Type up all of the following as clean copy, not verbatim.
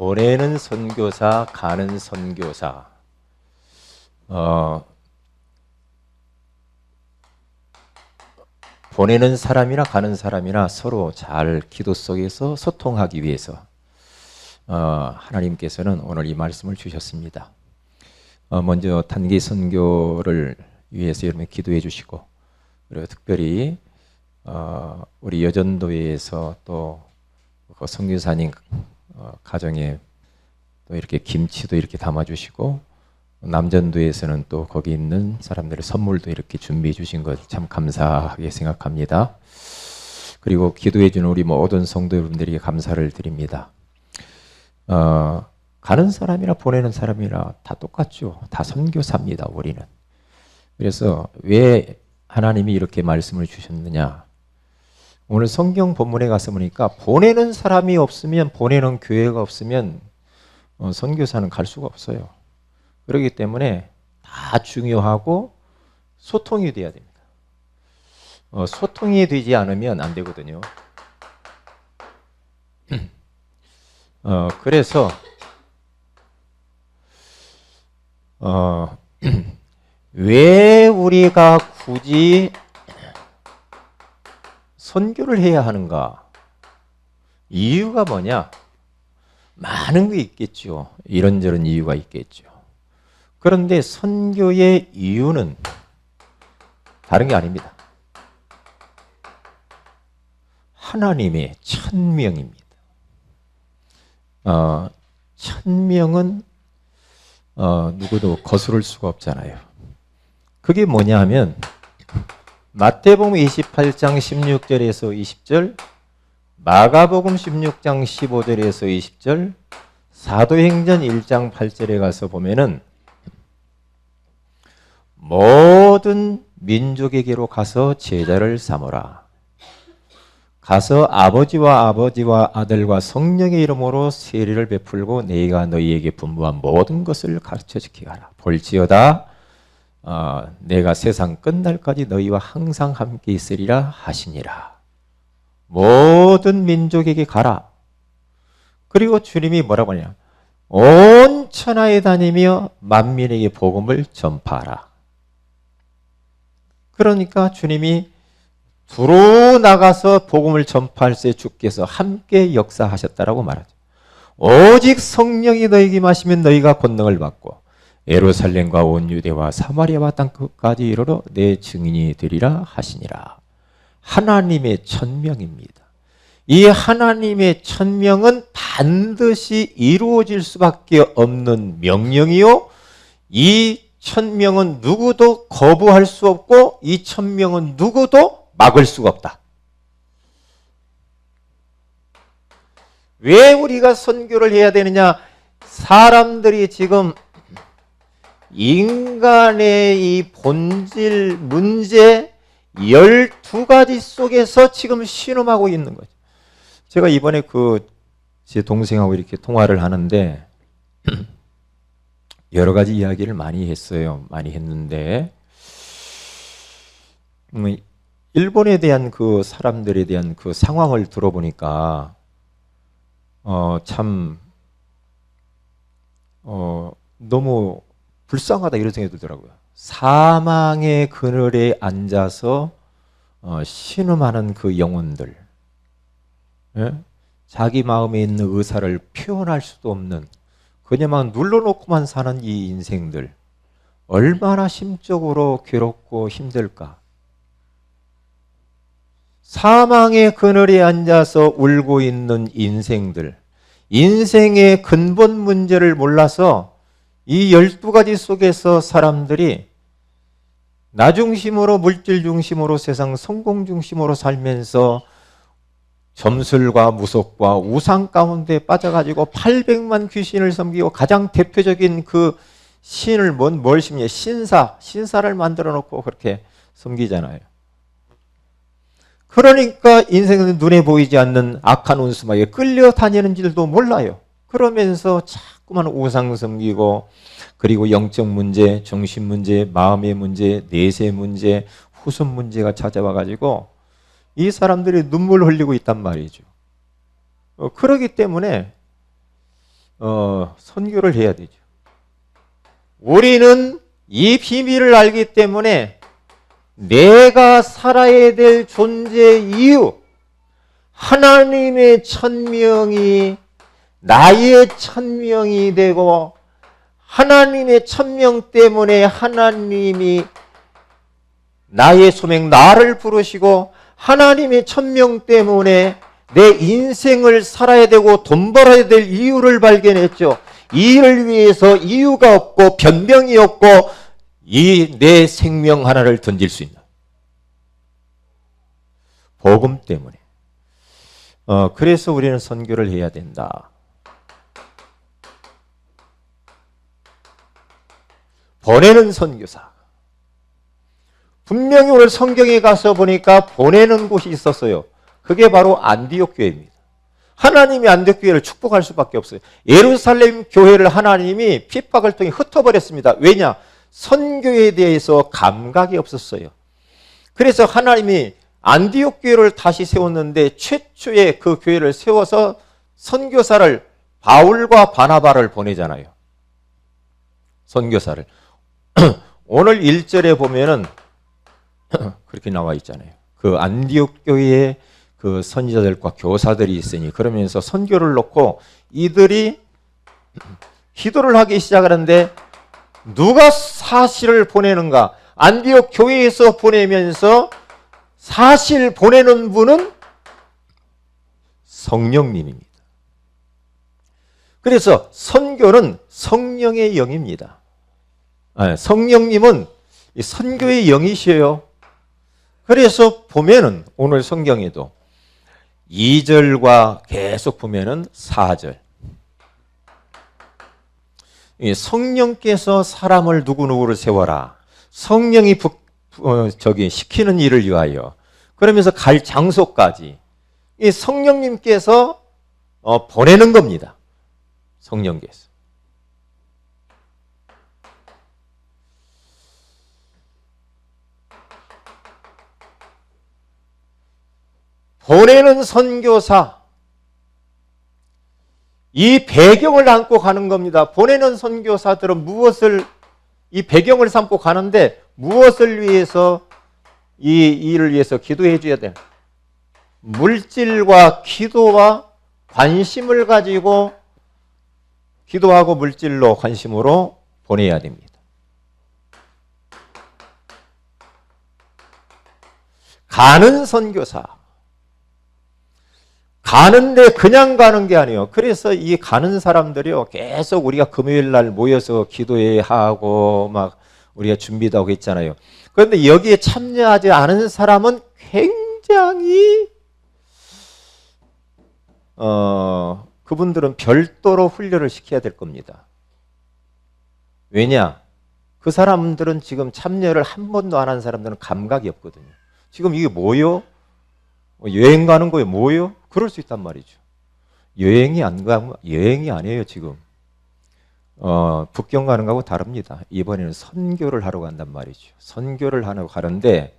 보내는 선교사, 가는 선교사. 보내는 사람이나 가는 사람이나 서로 잘 기도 속에서 소통하기 위해서 하나님께서는 오늘 이 말씀을 주셨습니다. 먼저 단기 선교를 위해서 여러분 기도해 주시고, 그리고 특별히 우리 여전도회에서 또 그 선교사님 가정에 또 이렇게 김치도 이렇게 담아주시고, 남전도에서는 또 거기 있는 사람들의 선물도 이렇게 준비해 주신 것 참 감사하게 생각합니다. 그리고 기도해 주는 우리 모든 성도 여러분들에게 감사를 드립니다. 가는 사람이나 보내는 사람이나 다 똑같죠. 다 선교사입니다, 우리는. 그래서 왜 하나님이 이렇게 말씀을 주셨느냐. 오늘 성경 본문에 가서 보니까 보내는 사람이 없으면, 보내는 교회가 없으면 선교사는 갈 수가 없어요. 그렇기 때문에 다 중요하고 소통이 돼야 됩니다. 소통이 되지 않으면 안 되거든요. 그래서 왜 우리가 굳이 선교를 해야 하는가? 이유가 뭐냐? 많은 게 있겠죠. 이런저런 이유가 있겠죠. 그런데 선교의 이유는 다른 게 아닙니다. 하나님의 천명입니다. 천명은 누구도 거스를 수가 없잖아요. 그게 뭐냐 하면 마태복음 28장 16절에서 20절, 마가복음 16장 15절에서 20절, 사도행전 1장 8절에 가서 보면은 모든 민족에게로 가서 제자를 삼으라. 가서 아버지와 아들과 성령의 이름으로 세례를 베풀고 내가 너희에게 분부한 모든 것을 가르쳐 지키게 하라. 볼지어다 내가 세상 끝날까지 너희와 항상 함께 있으리라 하시니라. 모든 민족에게 가라. 그리고 주님이 뭐라고 하냐? 온 천하에 다니며 만민에게 복음을 전파하라. 그러니까 주님이 두루 나가서 복음을 전파할 때 주께서 함께 역사하셨다라고 말하죠. 오직 성령이 너희에게 임하시면 너희가 권능을 받고 예루살렘과 온 유대와 사마리아와 땅 끝까지 이르러 내 증인이 되리라 하시니라. 하나님의 천명입니다. 이 하나님의 천명은 반드시 이루어질 수밖에 없는 명령이요, 이 천명은 누구도 거부할 수 없고 이 천명은 누구도 막을 수가 없다. 왜 우리가 선교를 해야 되느냐? 사람들이 지금 인간의 이 본질 문제 12가지 속에서 지금 신음하고 있는 거죠. 제가 이번에 제 동생하고 이렇게 통화를 하는데 여러 가지 이야기를 많이 했어요. 많이 했는데 일본에 대한 그 사람들에 대한 그 상황을 들어보니까 참 너무 불쌍하다 이런 생각이 들더라고요. 사망의 그늘에 앉아서 신음하는 그 영혼들, 예? 자기 마음에 있는 의사를 표현할 수도 없는, 그냥만 눌러놓고만 사는 이 인생들, 얼마나 심적으로 괴롭고 힘들까. 사망의 그늘에 앉아서 울고 있는 인생들, 인생의 근본 문제를 몰라서 이 12가지 속에서 사람들이 나 중심으로, 물질 중심으로, 세상 성공 중심으로 살면서 점술과 무속과 우상 가운데 빠져가지고 800만 귀신을 섬기고 가장 대표적인 그 신을 뭘 심냐? 신사를 만들어 놓고 그렇게 섬기잖아요. 그러니까 인생은 눈에 보이지 않는 악한 운수마에 끌려다니는 줄도 몰라요. 그러면서 자꾸만 우상 섬기고, 그리고 영적 문제, 정신 문제, 마음의 문제, 내세 문제, 후손 문제가 찾아와가지고 이 사람들이 눈물 흘리고 있단 말이죠. 그렇기 때문에 선교를 해야 되죠. 우리는 이 비밀을 알기 때문에 내가 살아야 될 존재 이유, 하나님의 천명이 나의 천명이 되고 하나님의 천명 때문에 하나님이 나의 소명, 나를 부르시고 하나님의 천명 때문에 내 인생을 살아야 되고 돈 벌어야 될 이유를 발견했죠. 이 일을 위해서 이유가 없고 변명이 없고 이 내 생명 하나를 던질 수 있는 복음 때문에. 그래서 우리는 선교를 해야 된다. 보내는 선교사. 분명히 오늘 성경에 가서 보니까 보내는 곳이 있었어요. 그게 바로 안디옥 교회입니다. 하나님이 안디옥 교회를 축복할 수밖에 없어요. 예루살렘 교회를 하나님이 핍박을 통해 흩어버렸습니다. 왜냐? 선교에 대해서 감각이 없었어요. 그래서 하나님이 안디옥 교회를 다시 세웠는데 최초의 그 교회를 세워서 선교사를 바울과 바나바를 보내잖아요. 선교사를. 오늘 1절에 보면은 그렇게 나와 있잖아요. 그 안디옥 교회에 그 선지자들과 교사들이 있으니 그러면서 선교를 놓고 이들이 기도를 하기 시작하는데 누가 사실을 보내는가? 안디옥 교회에서 보내면서 사실 보내는 분은 성령님입니다. 그래서 선교는 성령의 영입니다. 성령님은 선교의 영이셔요. 그래서 보면은 오늘 성경에도 2절과 계속 보면은 4절. 성령께서 사람을 누구누구를 세워라. 성령이 시키는 일을 위하여. 그러면서 갈 장소까지. 이 성령님께서 보내는 겁니다. 성령께서. 보내는 선교사, 이 배경을 안고 가는 겁니다. 보내는 선교사들은 이 배경을 삼고 가는데 무엇을 위해서 이 일을 위해서 기도해 줘야 돼요? 물질과 기도와 관심을 가지고 기도하고 물질로 관심으로 보내야 됩니다. 가는 선교사. 가는데 그냥 가는 게 아니에요. 그래서 이 가는 사람들이요, 계속 우리가 금요일 날 모여서 기도해야 하고 막 우리가 준비도 하고 있잖아요. 그런데 여기에 참여하지 않은 사람은 굉장히 그분들은 별도로 훈련을 시켜야 될 겁니다. 왜냐? 그 사람들은 지금 참여를 한 번도 안 한 사람들은 감각이 없거든요. 지금 이게 뭐요? 여행 가는 거예요? 뭐요? 그럴 수 있단 말이죠. 여행이 아니에요, 지금. 북경 가는 거하고 다릅니다. 이번에는 선교를 하러 간단 말이죠. 선교를 하러 가는데,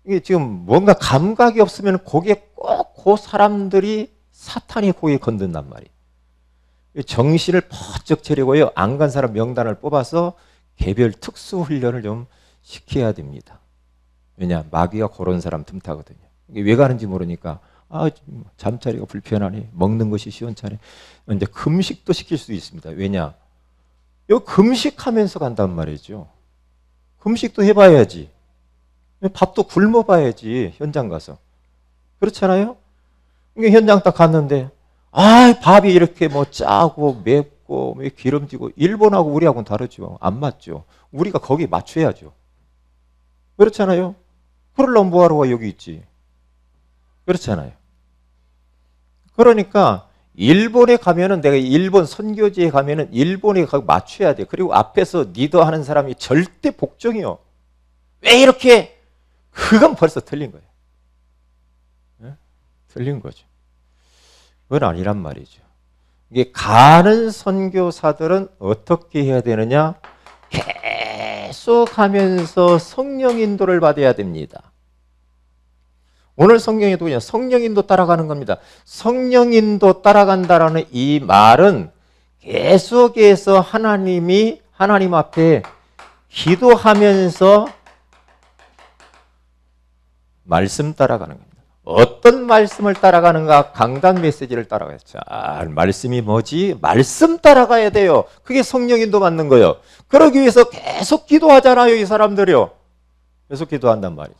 이게 지금 뭔가 감각이 없으면 거기에 꼭 그 사람들이 사탄이 거기에 건든단 말이에요. 정신을 퍼쩍 차리고요, 안 간 사람 명단을 뽑아서 개별 특수 훈련을 좀 시켜야 됩니다. 왜냐? 마귀가 그런 사람 틈타거든요. 이게 왜 가는지 모르니까, 잠자리가 불편하네. 먹는 것이 시원찮네. 이제 금식도 시킬 수 있습니다. 왜냐? 이거 금식하면서 간단 말이죠. 금식도 해봐야지. 밥도 굶어봐야지, 현장 가서. 그렇잖아요? 이게 현장 딱 갔는데, 밥이 이렇게 뭐 짜고 맵고 기름지고, 일본하고 우리하고는 다르죠. 안 맞죠. 우리가 거기에 맞춰야죠. 그렇잖아요? 그러려면 뭐하러 와, 여기 있지. 그렇잖아요. 그러니까 일본에 가면은, 내가 일본 선교지에 가면은 일본에 가서 맞춰야 돼. 그리고 앞에서 리더하는 사람이 절대 복종이요. 왜 이렇게? 그건 벌써 틀린 거예요. 네? 틀린 거죠. 그건 아니란 말이죠. 이게 가는 선교사들은 어떻게 해야 되느냐? 계속 하면서 성령 인도를 받아야 됩니다. 오늘 성경에도 그냥 성령 인도 따라가는 겁니다. 성령 인도 따라간다라는 이 말은 계속해서 하나님 앞에 기도하면서 말씀 따라가는 겁니다. 어떤 말씀을 따라가는가? 강단 메시지를 따라가요. 자, 말씀이 뭐지? 말씀 따라가야 돼요. 그게 성령 인도 받는 거예요. 그러기 위해서 계속 기도하잖아요, 이 사람들이요. 계속 기도한단 말이죠.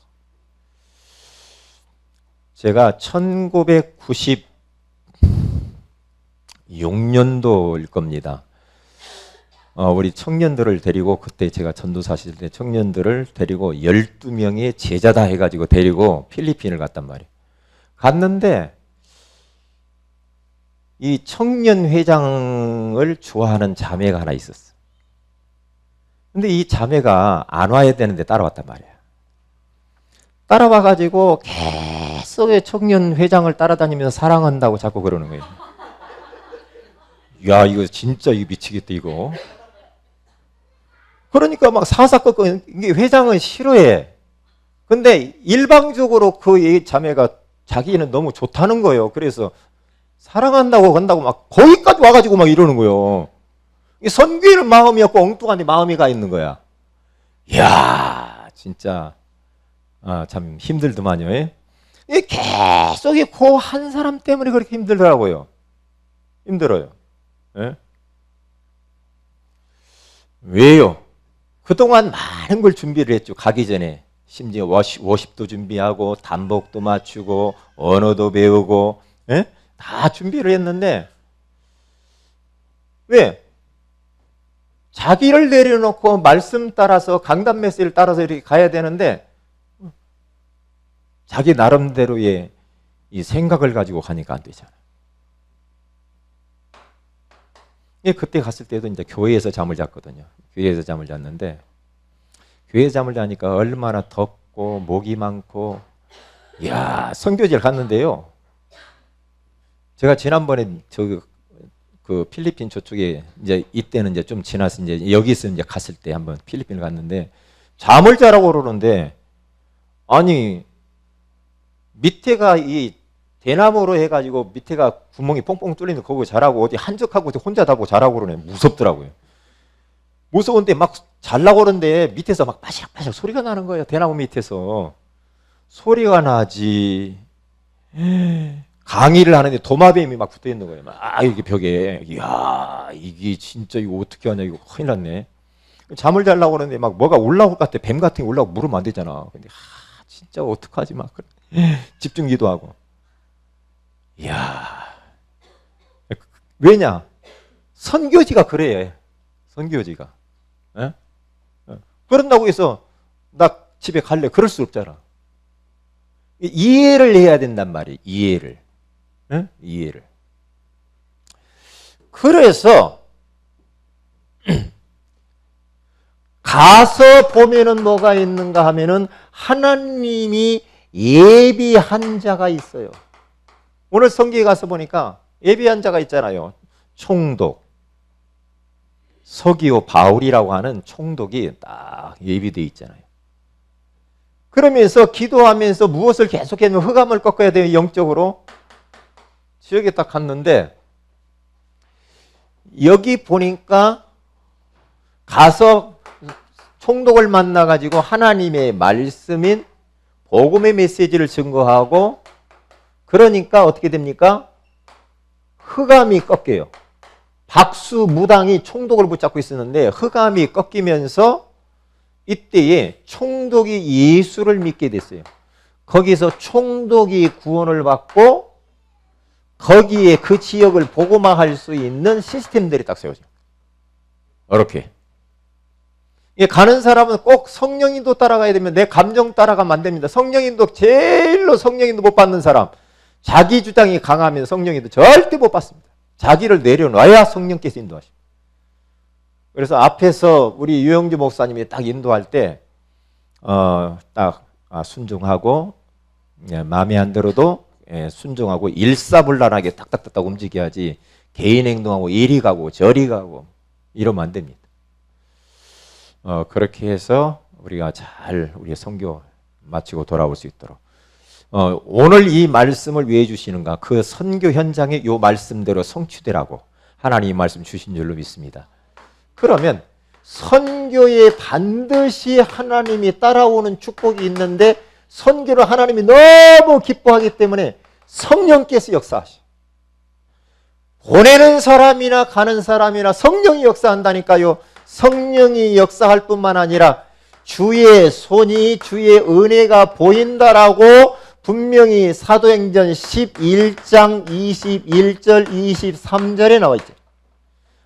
제가 1996년도일 겁니다. 우리 청년들을 데리고, 그때 제가 전도사 하실 때 청년들을 데리고 12명의 제자다 해가지고 데리고 필리핀을 갔단 말이에요. 갔는데 이 청년회장을 좋아하는 자매가 하나 있었어. 근데 이 자매가 안 와야 되는데 따라왔단 말이야. 따라와가지고 계속 청년회장을 따라다니면서 사랑한다고 자꾸 그러는 거예요. 야, 이거 진짜 이거 미치겠다, 이거. 그러니까 막 사사건건, 이게 회장은 싫어해. 근데 일방적으로 그 자매가 자기는 너무 좋다는 거예요. 그래서 사랑한다고 간다고 막 거기까지 와가지고 막 이러는 거예요. 선교에는 마음이 없고 엉뚱한데 마음이 가 있는 거야. 이야, 진짜 참 힘들더만요. 이 계속 그 한 사람 때문에 그렇게 힘들더라고요. 힘들어요. 예? 왜요? 그동안 많은 걸 준비를 했죠. 가기 전에. 심지어 워십도 준비하고 단복도 맞추고 언어도 배우고, 예? 다 준비를 했는데 왜? 자기를 내려놓고 말씀 따라서 강단 메시지를 따라서 이렇게 가야 되는데 자기 나름대로의 이 생각을 가지고 가니까 안 되잖아요. 그때 갔을 때도 이제 교회에서 잠을 잤거든요. 교회에서 잠을 잤는데 교회에서 잠을 자니까 얼마나 덥고 목이 많고, 이야, 선교지를 갔는데요. 제가 지난번에 그 필리핀 저쪽에 이제 이때는 이제 좀 지나서 이제 여기서 이제 갔을 때 한번 필리핀을 갔는데 잠을 자라고 그러는데, 아니 밑에가 이 대나무로 해가지고 밑에가 구멍이 뽕뽕 뚫리는 거고 자라고 어디 한적하고 혼자 자고 자라고 그러네. 무섭더라고요. 무서운데 막 자려고 그러는데 밑에서 막 빠삭빠삭 소리가 나는 거예요. 대나무 밑에서 소리가 나지. 강의를 하는데 도마뱀이 막 붙어 있는 거예요. 막 이게 벽에. 이야, 이게 진짜 이거 어떻게 하냐, 이거 큰일 났네. 잠을 자려고 그러는데 막 뭐가 올라올 것 같아. 뱀 같은 게 올라오고 물으면 안 되잖아. 근데 진짜 어떡하지 막 집중 기도하고. 이야, 왜냐? 선교지가 그래. 선교지가. 에? 그런다고 해서 나 집에 갈래, 그럴 수 없잖아. 이해를 해야 된단 말이에요. 이해를. 에? 이해를. 그래서 가서 보면은 뭐가 있는가 하면은 하나님이 예비한 자가 있어요. 오늘 성경에 가서 보니까 예비한 자가 있잖아요. 총독. 서기오 바울이라고 하는 총독이 딱 예비되어 있잖아요. 그러면서 기도하면서 무엇을 계속하면 흑암을 꺾어야 돼요. 영적으로. 지역에 딱 갔는데 여기 보니까 가서 총독을 만나가지고 하나님의 말씀인 복음의 메시지를 증거하고, 그러니까 어떻게 됩니까? 흑암이 꺾여요. 박수 무당이 총독을 붙잡고 있었는데 흑암이 꺾이면서 이때에 총독이 예수를 믿게 됐어요. 거기서 총독이 구원을 받고 거기에 그 지역을 복음화할 수 있는 시스템들이 딱 세워져요. 이렇게. 가는 사람은 꼭 성령인도 따라가야 되면 내 감정 따라가면 안 됩니다. 성령인도, 제일로 성령인도 못 받는 사람, 자기 주장이 강하면 성령인도 절대 못 받습니다. 자기를 내려놔야 성령께서 인도하십니다. 그래서 앞에서 우리 유영주 목사님이 딱 인도할 때 딱 순종하고, 마음에 안 들어도 순종하고 일사불란하게 딱딱딱딱 움직여야지 개인 행동하고 이리 가고 저리 가고 이러면 안 됩니다. 그렇게 해서 우리가 잘 우리의 선교 마치고 돌아올 수 있도록 오늘 이 말씀을 왜 주시는가? 그 선교 현장에 이 말씀대로 성취되라고 하나님이 말씀 주신 줄로 믿습니다. 그러면 선교에 반드시 하나님이 따라오는 축복이 있는데 선교를 하나님이 너무 기뻐하기 때문에 성령께서 역사하셔. 보내는 사람이나 가는 사람이나 성령이 역사한다니까요. 성령이 역사할 뿐만 아니라 주의 손이 주의 은혜가 보인다라고 분명히 사도행전 11장 21절 23절에 나와 있죠.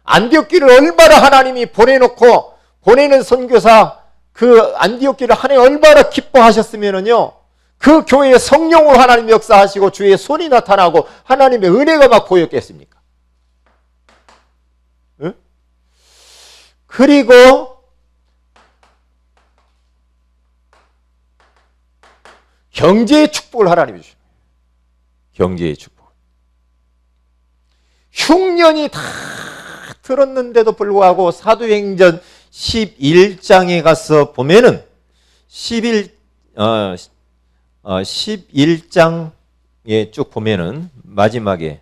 안디옥 교회를 얼마나 하나님이 보내놓고 보내는 선교사 그 안디옥 교회를 하나님 얼마나 기뻐하셨으면은요. 그 교회에 성령으로 하나님 역사하시고 주의 손이 나타나고 하나님의 은혜가 막 보였겠습니까? 응? 그리고 경제의 축복을 하나님이 주십니다. 경제의 축복. 흉년이 다 들었는데도 불구하고 사도행전 11장에 가서 보면은 11장에 쭉 보면은 마지막에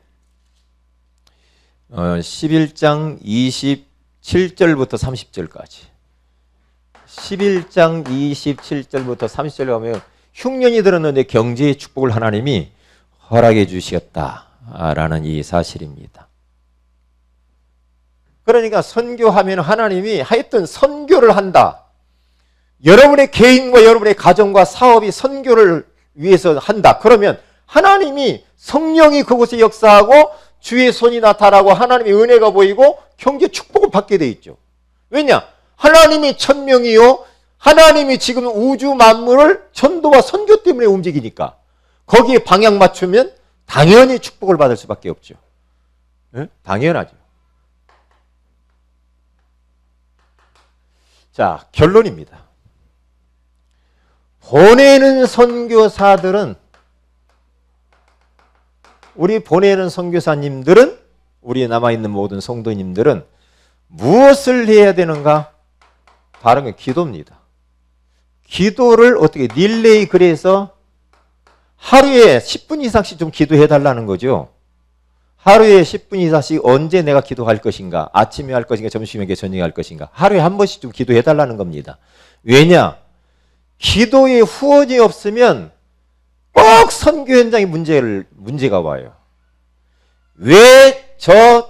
11장 27절부터 30절까지 11장 27절부터 30절 가면 흉년이 들었는데 경제의 축복을 하나님이 허락해 주시겠다라는 이 사실입니다. 그러니까 선교하면 하나님이 하여튼 선교를 한다. 여러분의 개인과 여러분의 가정과 사업이 선교를 위해서 한다. 그러면 하나님이 성령이 그곳에 역사하고 주의 손이 나타나고 하나님의 은혜가 보이고 경제 축복을 받게 돼 있죠. 왜냐? 하나님이 천명이요. 하나님이 지금 우주 만물을 전도와 선교 때문에 움직이니까 거기에 방향 맞추면 당연히 축복을 받을 수밖에 없죠. 네? 당연하죠. 자, 결론입니다. 보내는 선교사들은 우리 보내는 선교사님들은 우리 남아있는 모든 성도님들은 무엇을 해야 되는가? 다른 건 기도입니다. 기도를 어떻게 릴레이 그래서 하루에 10분 이상씩 좀 기도해 달라는 거죠. 하루에 10분 이상씩 언제 내가 기도할 것인가? 아침에 할 것인가? 점심에 저녁에 할 것인가? 하루에 한 번씩 좀 기도해 달라는 겁니다. 왜냐? 기도에 후원이 없으면 꼭 선교 현장에 문제가 와요. 왜 저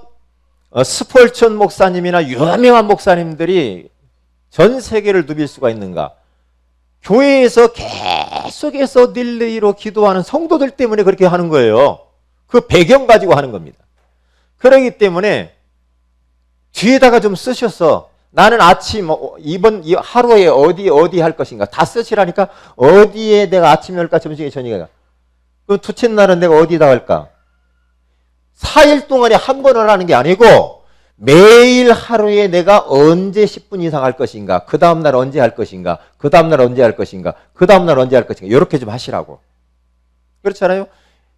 스폴천 목사님이나 유명한 목사님들이 전 세계를 누빌 수가 있는가? 교회에서 계속해서 릴레이로 기도하는 성도들 때문에 그렇게 하는 거예요. 그 배경 가지고 하는 겁니다. 그렇기 때문에 뒤에다가 좀 쓰셔서 나는 아침 이번 하루에 어디 할 것인가 다 쓰시라니까 어디에 내가 아침에 할까 점심에 저녁에 할까 그럼 둘째 날은 내가 어디다 할까 4일 동안에 한 번을 하는 게 아니고 매일 하루에 내가 언제 10분 이상 할 것인가 그 다음날 언제 할 것인가 그 다음날 언제 할 것인가 그 다음날 언제 할 것인가 이렇게 좀 하시라고. 그렇잖아요.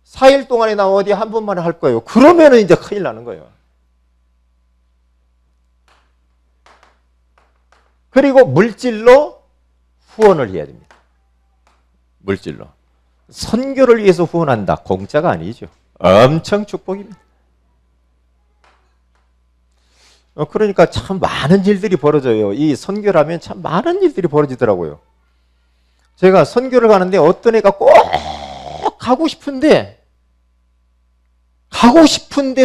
4일 동안에 나 어디 한 번만 할 거예요. 그러면은 이제 큰일 나는 거예요. 그리고 물질로 후원을 해야 됩니다. 물질로. 선교를 위해서 후원한다. 공짜가 아니죠. 엄청 축복입니다. 그러니까 참 많은 일들이 벌어져요. 이 선교라면 참 많은 일들이 벌어지더라고요. 제가 선교를 가는데 어떤 애가 꼭 가고 싶은데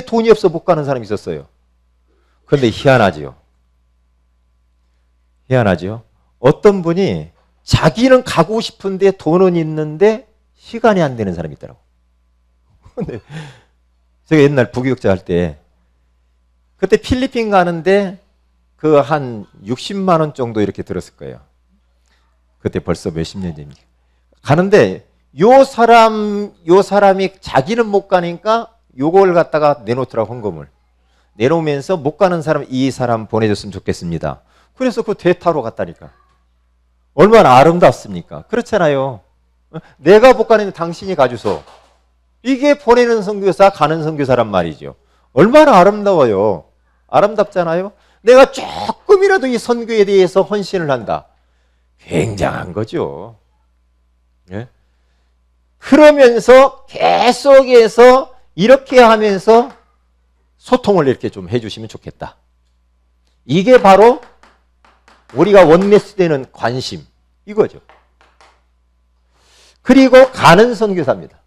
돈이 없어 못 가는 사람이 있었어요. 그런데 희한하지요. 어떤 분이 자기는 가고 싶은데 돈은 있는데 시간이 안 되는 사람이 있더라고. 근데 제가 옛날 부교육자 할 때 그때 필리핀 가는데 그 한 60만 원 정도 이렇게 들었을 거예요. 그때 벌써 몇십 년 전입니다. 가는데 요 사람이 자기는 못 가니까 요걸 갖다가 내놓더라고. 헌금을 내놓으면서 못 가는 사람 이 사람 보내줬으면 좋겠습니다. 그래서 그 대타로 갔다니까. 얼마나 아름답습니까? 그렇잖아요. 내가 못 가는데 당신이 가주소. 이게 보내는 선교사 가는 선교사란 말이죠. 얼마나 아름다워요. 아름답잖아요. 내가 조금이라도 이 선교에 대해서 헌신을 한다. 굉장한 거죠. 예? 그러면서 계속해서 이렇게 하면서 소통을 이렇게 좀 해주시면 좋겠다. 이게 바로 우리가 원내스 되는 관심 이거죠. 그리고 가는 선교사입니다.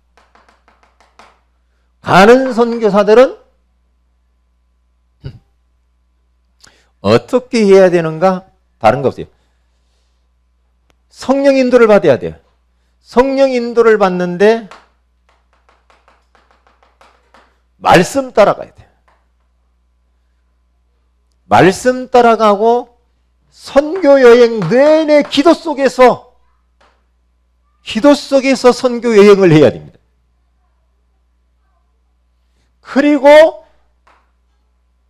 가는 선교사들은 어떻게 해야 되는가? 다른 거 없어요. 성령 인도를 받아야 돼요. 성령 인도를 받는데 말씀 따라가야 돼요. 말씀 따라가고 선교 여행 내내 기도 속에서 선교 여행을 해야 됩니다. 그리고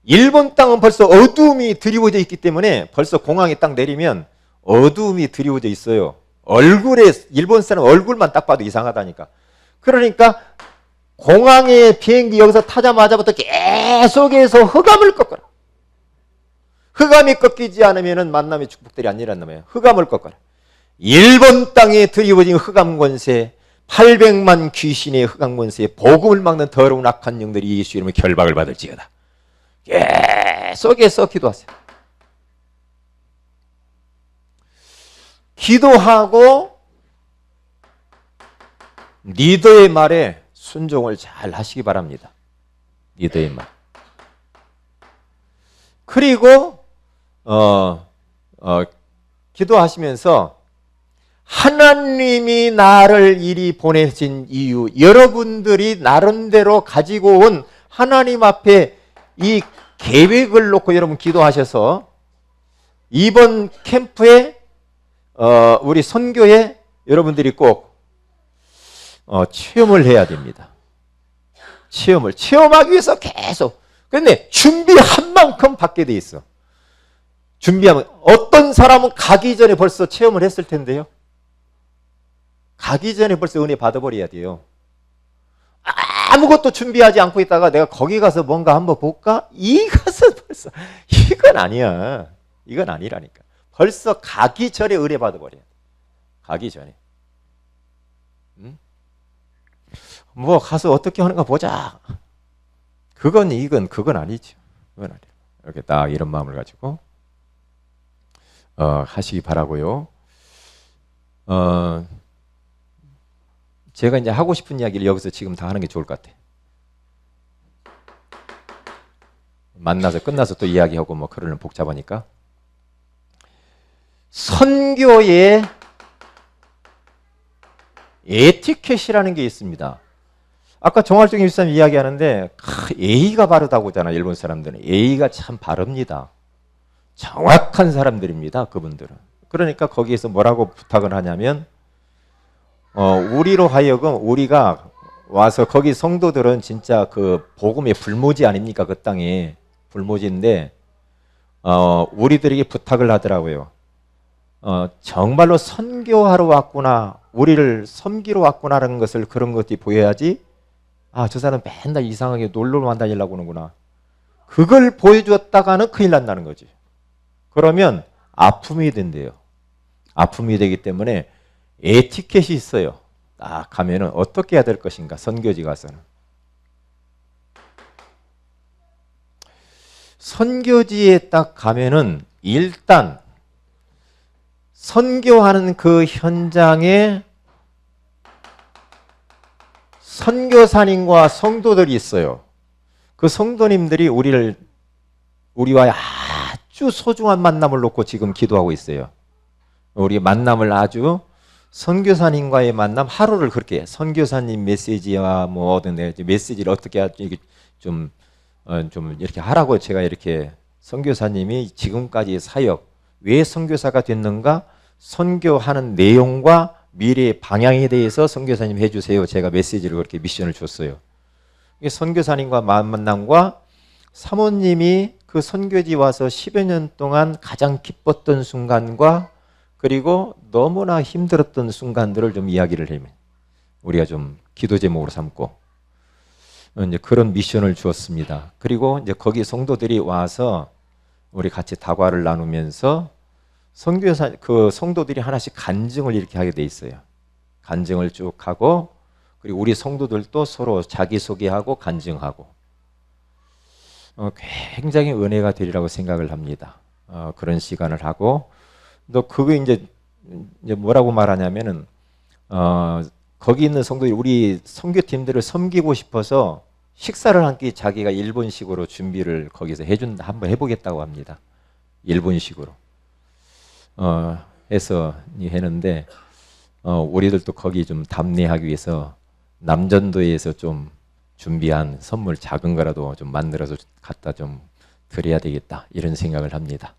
일본 땅은 벌써 어두움이 드리워져 있기 때문에 벌써 공항에 딱 내리면 어두움이 드리워져 있어요. 일본 사람 얼굴만 딱 봐도 이상하다니까. 그러니까 공항에 비행기 여기서 타자마자부터 계속해서 흑암을 꺾어라. 흑암이 꺾이지 않으면 만남의 축복들이 안 일어난단 말이에요. 흑암을 꺾어라. 일본 땅에 드리워진 흑암 권세, 800만 귀신의 흑암 권세에 복음을 막는 더러운 악한 영들이 예수 이름으로 결박을 받을지어다. 계속해서 기도하세요. 기도하고 리더의 말에 순종을 잘 하시기 바랍니다. 리더의 말. 그리고 기도하시면서 하나님이 나를 이리 보내신 이유, 여러분들이 나름대로 가지고 온 하나님 앞에 이 계획을 놓고 여러분 기도하셔서 이번 캠프에 우리 선교에 여러분들이 꼭 체험을 해야 됩니다. 체험하기 위해서 계속. 그런데 준비한 만큼 받게 돼 있어. 준비하면 어떤 사람은 가기 전에 벌써 체험을 했을 텐데요. 가기 전에 벌써 은혜 받아버려야 돼요. 아무것도 준비하지 않고 있다가 내가 거기 가서 뭔가 한번 볼까? 이것은 벌써 이건 아니야. 이건 아니라니까. 벌써 가기 전에 은혜 받아버려야 돼. 가기 전에. 뭐 가서 어떻게 하는가 보자. 그건 아니죠. 그건 아니에요. 이렇게 딱 이런 마음을 가지고 하시기 바라고요. 제가 이제 하고 싶은 이야기를 여기서 지금 다 하는 게 좋을 것 같아요. 만나서 끝나서 또 이야기하고 뭐 그러면 복잡하니까. 선교의 에티켓이라는 게 있습니다. 아까 정활동 일사님 이야기하는데 예의가 바르다고 하잖아. 일본 사람들은 예의가 참 바릅니다. 정확한 사람들입니다. 그분들은. 그러니까 거기에서 뭐라고 부탁을 하냐면 우리로 하여금 우리가 와서 거기 성도들은 진짜 그 복음의 불모지 아닙니까? 그 땅에 불모지인데 우리들에게 부탁을 하더라고요. 정말로 선교하러 왔구나, 우리를 섬기러 왔구나라는 것을 그런 것들이 보여야지. 저 사람 맨날 이상하게 놀러만 다니려고 하는구나. 그걸 보여주었다가는 큰일 난다는 거지. 그러면 아픔이 된대요. 아픔이 되기 때문에 에티켓이 있어요. 딱 가면은 어떻게 해야 될 것인가, 선교지 가서는. 선교지에 딱 가면은 일단 선교하는 그 현장에 선교사님과 성도들이 있어요. 그 성도님들이 우리와 아주 소중한 만남을 놓고 지금 기도하고 있어요. 우리 만남을 아주 선교사님과의 만남, 하루를 그렇게 선교사님 메시지와 뭐 어떤 메시지를 어떻게 좀 이렇게 하라고 제가 이렇게 선교사님이 지금까지 사역, 왜 선교사가 됐는가, 선교하는 내용과 미래의 방향에 대해서 선교사님 해주세요. 제가 메시지를 그렇게 미션을 줬어요. 선교사님과 만남과 사모님이 그 선교지 와서 10여 년 동안 가장 기뻤던 순간과 그리고 너무나 힘들었던 순간들을 좀 이야기를 하면 우리가 좀 기도 제목으로 삼고 이제 그런 미션을 주었습니다. 그리고 이제 거기 성도들이 와서 우리 같이 다과를 나누면서 선교사 그 성도들이 하나씩 간증을 이렇게 하게 돼 있어요. 간증을 쭉 하고 그리고 우리 성도들도 서로 자기 소개하고 간증하고 굉장히 은혜가 되리라고 생각을 합니다. 그런 시간을 하고 또 그거 이제 뭐라고 말하냐면은 거기 있는 성도들이 우리 선교팀들을 섬기고 싶어서 식사를 한 끼 자기가 일본식으로 준비를 거기서 한번 해보겠다고 합니다. 일본식으로 해서 했는데 우리들도 거기 좀 답례하기 위해서 남전도에서 좀 준비한 선물 작은 거라도 좀 만들어서 갖다 좀 드려야 되겠다 이런 생각을 합니다.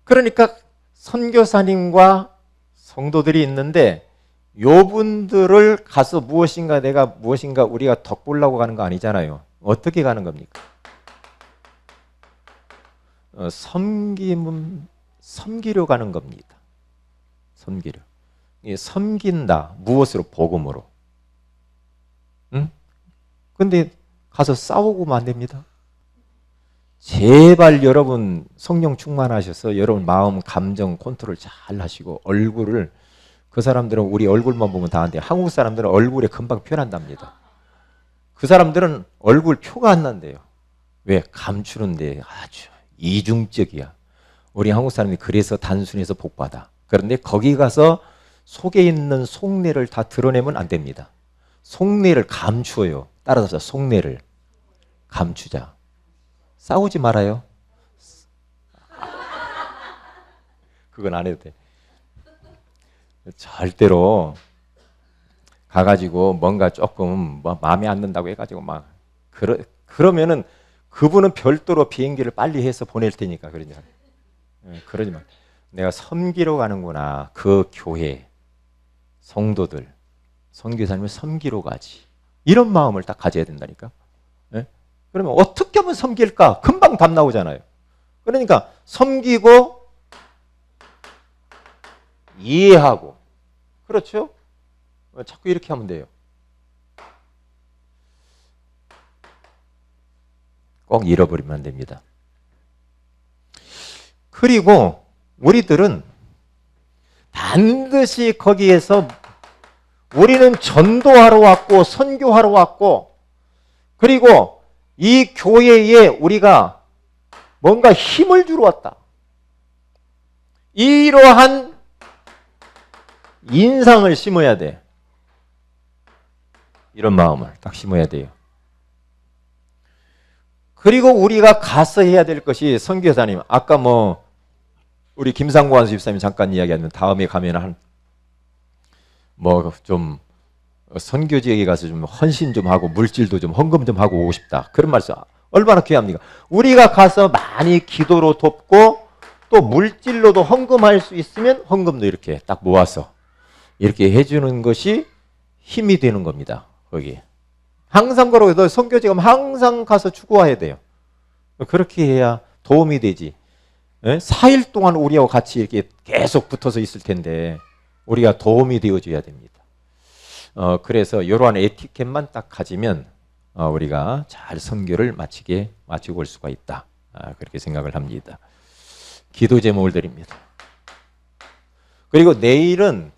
그러니까 선교사님과 성도들이 있는데 요분들을 가서 무엇인가 우리가 덕보려고 가는 거 아니잖아요. 어떻게 가는 겁니까? 섬기려 가는 겁니다. 섬기려. 섬긴다. 무엇으로? 복음으로. 응? 근데 가서 싸우고만 안 됩니다. 제발 여러분 성령 충만하셔서 여러분 마음 감정 컨트롤 잘 하시고 얼굴을 그 사람들은 우리 얼굴만 보면 다 안 돼요. 한국 사람들은 얼굴에 금방 표현한답니다. 그 사람들은 얼굴 표가 안 난대요. 왜? 감추는데 아주 이중적이야. 우리 한국 사람이 그래서 단순해서 복받아. 그런데 거기 가서 속에 있는 속내를 다 드러내면 안 됩니다. 속내를 감추어요. 따라서 속내를 감추자. 싸우지 말아요. 그건 안 해도 돼. 절대로 가가지고 뭔가 조금 마음에 안 든다고 해가지고 막 그러면은 그분은 별도로 비행기를 빨리 해서 보낼 테니까 그러지 마. 내가 섬기러 가는구나. 그 교회 성도들 선교사님을 섬기러 가지. 이런 마음을 딱 가져야 된다니까. 네? 그러면 어떻게 하면 섬길까? 금방 답 나오잖아요. 그러니까 섬기고 이해하고 그렇죠? 자꾸 이렇게 하면 돼요. 꼭 잃어버리면 안 됩니다. 그리고 우리들은 반드시 거기에서 우리는 전도하러 왔고 선교하러 왔고 그리고 이 교회에 우리가 뭔가 힘을 주러 왔다. 이러한 인상을 심어야 돼. 이런 마음을 딱 심어야 돼요. 그리고 우리가 가서 해야 될 것이 선교사님 아까 우리 김상구 한수 집사님 잠깐 이야기하면 다음에 가면 좀 선교 지역에 가서 좀 헌신 좀 하고 물질도 좀 헌금 좀 하고 오고 싶다. 그런 말씀 얼마나 귀합니까? 우리가 가서 많이 기도로 돕고 또 물질로도 헌금할 수 있으면 헌금도 이렇게 딱 모아서 이렇게 해주는 것이 힘이 되는 겁니다. 거기 항상 그러고 선교 지금 항상 가서 추구해야 돼요. 그렇게 해야 도움이 되지. 4일 동안 우리하고 같이 이렇게 계속 붙어서 있을 텐데 우리가 도움이 되어줘야 됩니다. 그래서 이러한 에티켓만 딱 가지면 우리가 잘 선교를 마치고 올 수가 있다. 그렇게 생각을 합니다. 기도 제목을 드립니다. 그리고 내일은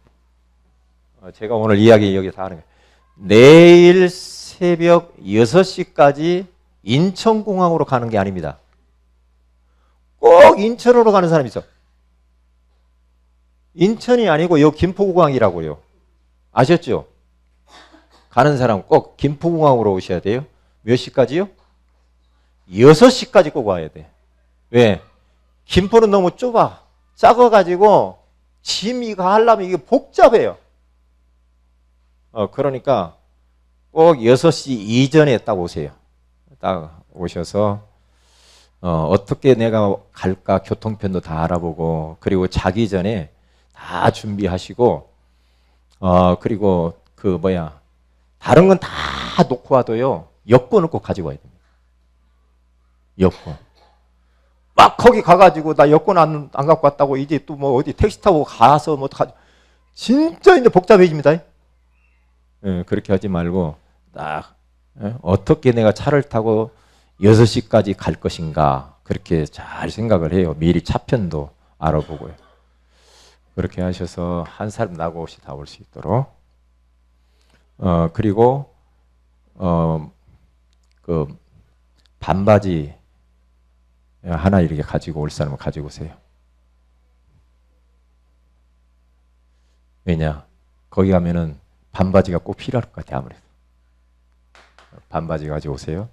제가 오늘 이야기 여기서 하는 거예요. 내일 새벽 6시까지 인천공항으로 가는 게 아닙니다. 꼭 인천으로 가는 사람이 있어. 인천이 아니고 여기 김포공항이라고요. 아셨죠? 가는 사람 꼭 김포공항으로 오셔야 돼요. 몇 시까지요? 6시까지 꼭 와야 돼. 왜? 김포는 너무 좁아. 작아가지고 짐이가 하려면 이게 복잡해요. 그러니까 꼭 6시 이전에 딱 오세요. 딱 오셔서 어떻게 내가 갈까 교통편도 다 알아보고 그리고 자기 전에 다 준비하시고 그리고 다른 건 다 놓고 와도요. 여권을 꼭 가지고 와야 됩니다. 여권. 막 거기 가가지고 나 여권 안 갖고 왔다고 이제 또 어디 택시 타고 가서 진짜 이제 복잡해집니다. 그렇게 하지 말고 딱 어떻게 내가 차를 타고 6시까지 갈 것인가 그렇게 잘 생각을 해요. 미리 차편도 알아보고요. 그렇게 하셔서 한 사람 나고 없이 다 올 수 있도록 그리고 반바지 하나 이렇게 가지고 올 사람은 가지고 오세요. 왜냐? 거기 가면은 반바지가 꼭 필요할 것 같아요. 아무래도. 반바지 가지고 오세요.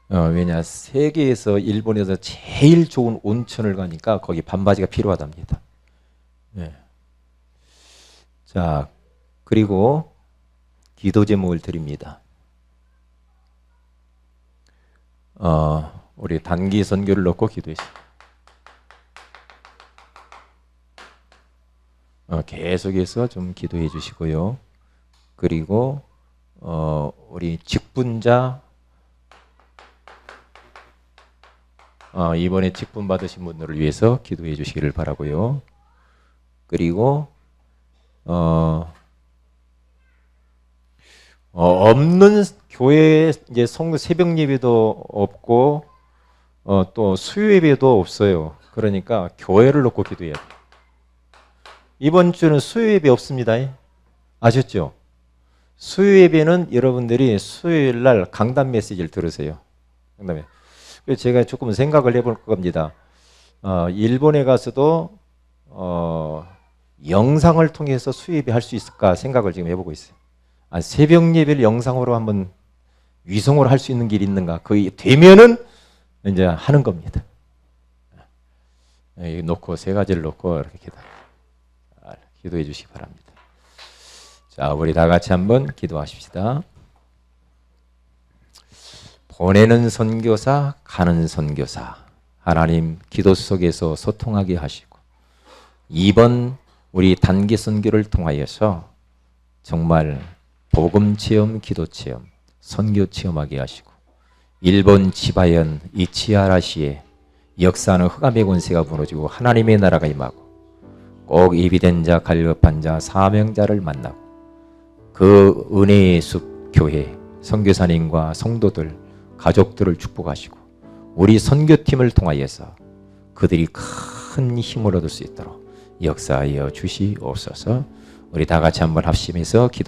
왜냐? 세계에서 일본에서 제일 좋은 온천을 가니까 거기 반바지가 필요하답니다. 네. 자, 그리고 기도 제목을 드립니다. 우리 단기 선교를 놓고 기도했어요. 계속해서 좀 기도해 주시고요. 그리고 우리 직분자 이번에 직분 받으신 분들을 위해서 기도해 주시기를 바라고요. 그리고 없는 교회에 이제 성도 새벽 예배도 없고 또 수요 예배도 없어요. 그러니까 교회를 놓고 기도해야 돼요. 이번 주는 수요 예배 없습니다. 아셨죠? 수요 예배는 여러분들이 수요일 날 강단 메시지를 들으세요. 강단에. 그래서 제가 조금 생각을 해볼 겁니다. 일본에 가서도 영상을 통해서 수요 예배 할 수 있을까 생각을 지금 해보고 있어요. 새벽 예배를 영상으로 한번 위성으로 할 수 있는 길이 있는가? 그게 되면은 이제 하는 겁니다. 놓고 세 가지를 놓고 이렇게 기도해 주시기 바랍니다. 자, 우리 다 같이 한번 기도하십시다. 보내는 선교사, 가는 선교사, 하나님 기도 속에서 소통하게 하시고 이번 우리 단기 선교를 통하여서 정말 복음 체험, 기도 체험, 선교 체험하게 하시고 일본 지바현 이치하라시의 역사는 흑암의 권세가 무너지고 하나님의 나라가 임하고 꼭 예비된 자, 갈급한 자, 사명자를 만나고 그 은혜의 숲 교회 선교사님과 성도들, 가족들을 축복하시고 우리 선교팀을 통하여서 그들이 큰 힘을 얻을 수 있도록 역사하여 주시옵소서. 우리 다 같이 한번 합심해서 기도